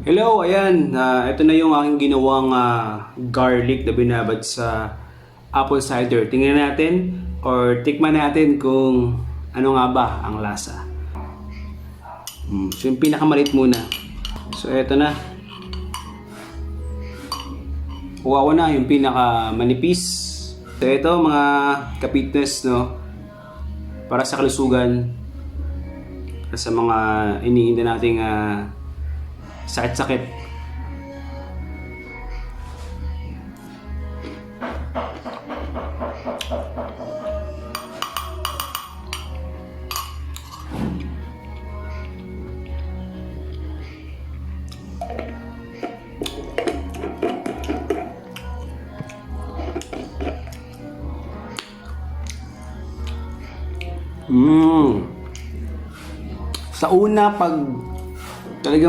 Hello, ayan. Ito na yung aking ginawang garlic na binabad sa apple cider. Tingnan natin or tikman natin kung ano nga ba ang lasa. So yung pinakamalit muna. So ito na. Kuha ko na yung pinakamanipis. So ito mga kapitness, no, para sa kalusugan, para sa mga iniinda nating sakit-sakit. Sa una, pag talagang